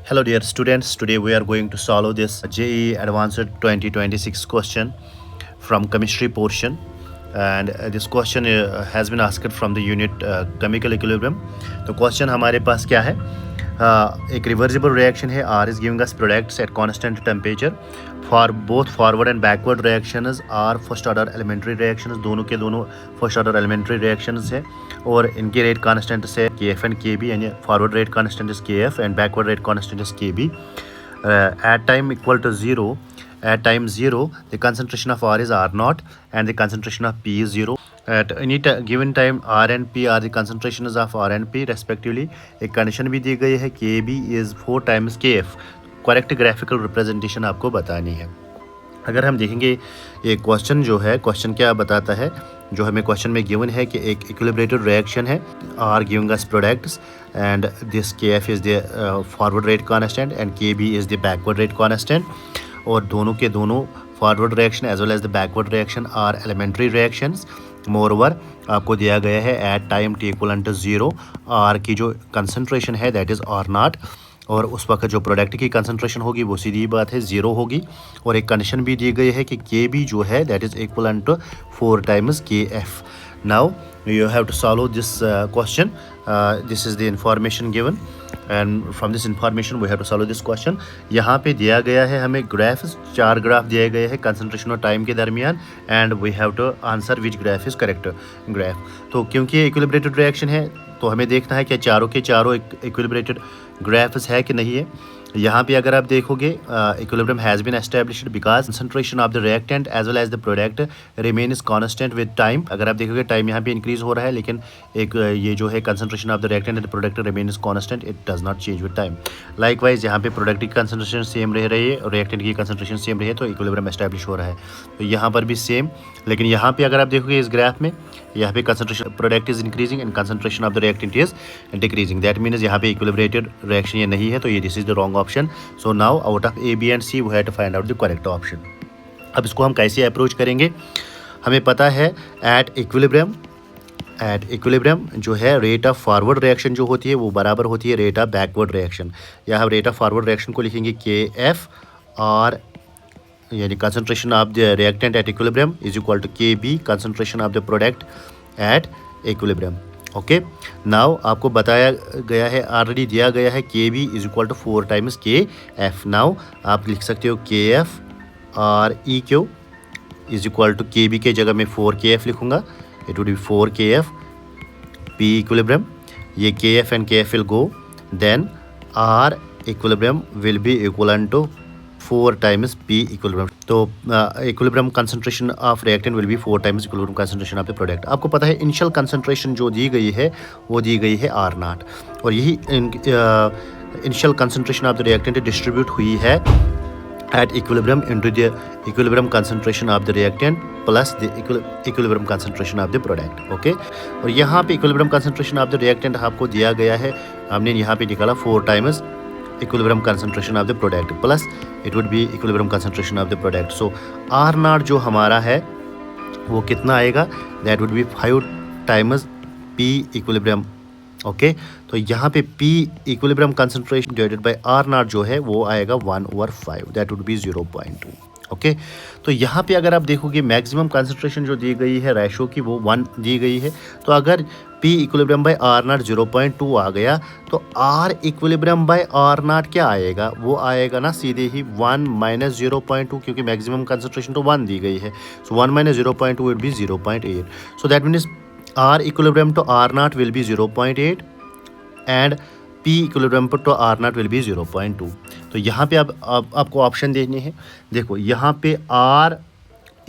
Hello dear students, today we are going to solve this JEE Advanced 2026 question from chemistry portion, and this question has been asked from the unit chemical equilibrium. तो question हमारे पास क्या है, एक reversible reaction है, R is giving us products at constant temperature for both forward and backward reactions are first order elementary reactions, दोनों के दोनों first order elementary reactions है और इनके रेट कांस्टेंट से KF एंड KB, यानी forward rate constant is KF and backward rate constant is KB. At time equal to 0, at time 0 the concentration of R is R0 and the concentration of P is 0. At any given time R and P are the concentrations of R and P respectively. एक condition भी दी गई है KB is 4 times KF. Correct graphical representation आपको बतानी है. अगर हम देखेंगे ये क्वेश्चन जो है, क्वेश्चन क्या बताता है, जो हमें क्वेश्चन में गिवन है कि एक इक्विलिब्रेटेड रिएक्शन है, are giving us products and this KF is the forward rate constant and KB is the backward rate constant, और दोनों के दोनों forward reaction as well as the backward reaction are elementary reactions. Moreover आपको दिया गया है at time T equal to 0 are की जो कंसनट्रेशन है दैट इज़ R0, और उस वक्त जो प्रोडक्ट की कंसंट्रेशन होगी वो सीधी बात है 0 होगी. और एक कंडीशन भी दी गई है कि KB जो है that is equal to 4 times KF. Now you have to solve this question. This is the information given and from this information we have to solve this question. यहाँ पे दिया गया है हमें ग्राफ्स, 4 ग्राफ दिए गए हैं कंसंट्रेशन और टाइम के दरमियान, and we have to answer which graph is correct graph. तो क्योंकि इक्विलिब्रेटेड रिएक्शन है तो हमें देखना है कि चारों के चारों इक्विलिब्रेटेड ग्राफ्स है कि नहीं है. यहाँ पे अगर आप देखोगे equilibrium has been established because concentration of the reactant as well as the product remains constant with time. अगर आप देखोगे टाइम यहाँ पे इंक्रीज हो रहा है, लेकिन एक ये जो है concentration of the reactant and the product remains constant, it does not change with time. Likewise यहाँ पे प्रोडक्ट की कंसंट्रेशन सेम रह रही है और रिएक्टेंट की कंसंट्रेशन सेम रही है, तो इक्विलिब्रियम एस्टैब्लिश हो रहा है. तो यहाँ पर भी सेम, लेकिन यहाँ पे अगर आप देखोगे इस ग्राफ में यहाँ पे concentration product is increasing and concentration of the reactant is decreasing. That means यहाँ पे इक्विलिब्रेटेड रिएक्शन ये नहीं है, तो ये this is the wrong option. So now out of A, B and C we have to find out the correct option. अब इसको हम कैसे अप्रोच करेंगे, हमें पता है एट इक्विलिब्रियम जो है रेट ऑफ फॉरवर्ड रिएक्शन जो होती है वो बराबर होती है रेट ऑफ बैकवर्ड रिएक्शन. या हम रेट ऑफ फॉरवर्ड रिएक्शन को लिखेंगे KF और यानी concentration of the reactant at equilibrium is equal to KB concentration of the product at equilibrium. Okay, now आपको बताया गया है, ऑलरेडी दिया गया है KB is equal to 4 times KF. Now आप लिख सकते हो KF और EQ is equal to KB के जगह में 4KF लिखूंगा. It would be 4KF P equilibrium. ये KF and KF will go, then R equilibrium will be equal to 4 times P equilibrium. तो equilibrium concentration of reactant will be 4 times equilibrium concentration of the product. आपको पता है initial concentration जो दी गई है वो दी गई है R0, और यही initial concentration of the reactant distribute हुई है at equilibrium into the equilibrium concentration of the reactant plus the equilibrium concentration of the product. Okay, और यहाँ पे equilibrium concentration of the reactant आपको दिया गया है, हमने यहाँ पे निकाला 4 times equilibrium concentration of the product plus it would be equilibrium concentration of the product. So R0 जो हमारा है वो कितना आएगा, that would be 5 times P equilibrium. Okay, तो यहाँ पे P equilibrium concentration divided by R0 जो है वो आएगा 1/5, that would be 0.2. ओके, तो यहाँ पे अगर आप देखोगे मैक्सिमम कंसंट्रेशन जो दी गई है रेशो की वो 1 दी गई है, तो अगर P इक्विलिब्रियम बाय R0 0.2 आ गया तो R इक्विलिब्रियम बाय R0 क्या आएगा, वो आएगा ना सीधे ही 1 - 0.2, क्योंकि मैक्सिमम कंसंट्रेशन तो 1 दी गई है. So 1 - 0.2 will be 0.8. So that means R equilibrium to R0 will be 0.8 and P equilibrium to R0 will be 0.2. तो यहाँ पे आपको ऑप्शन देने हैं. देखो यहाँ पे R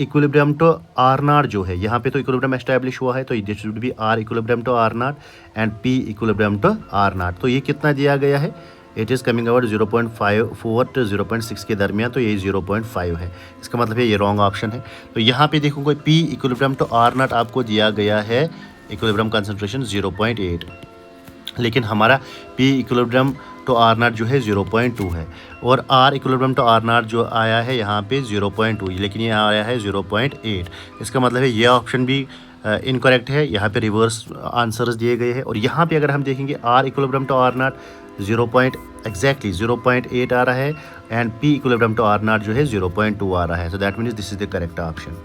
इक्विलिब्रियम टू R0 जो है, यहाँ पे तो इक्विलिब्रियम एस्टैब्लिश हुआ है, तो this would be R equilibrium to R0 and P equilibrium to R0. तो ये कितना दिया गया है, it is coming about 0.54 to 0.6 के दरमियान, तो ये 0.5 है. इसका मतलब है ये रॉन्ग ऑप्शन है. तो यहाँ पे देखो कोई P इक्विलिब्रियम टू R0 आपको दिया गया है इक्विलिब्रियम कंसंट्रेशन 0.8, लेकिन हमारा P इक्विलिब्रियम टू R0 जो है 0.2 है, और R इक्विलिब्रियम टू R0 जो आया है यहाँ पे 0.2, लेकिन ये आया है 0.8. इसका मतलब है ये ऑप्शन भी इनकरेक्ट है. यहाँ पे रिवर्स आंसर्स दिए गए हैं. और यहाँ पे अगर हम देखेंगे R इक्विलिब्रियम टू R0 0.8 आ रहा है and P equilibrium to R naught जो है 0.2 आ रहा है. So that means this is the correct option.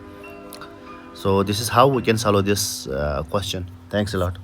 So this is how we can solve this question. Thanks a lot.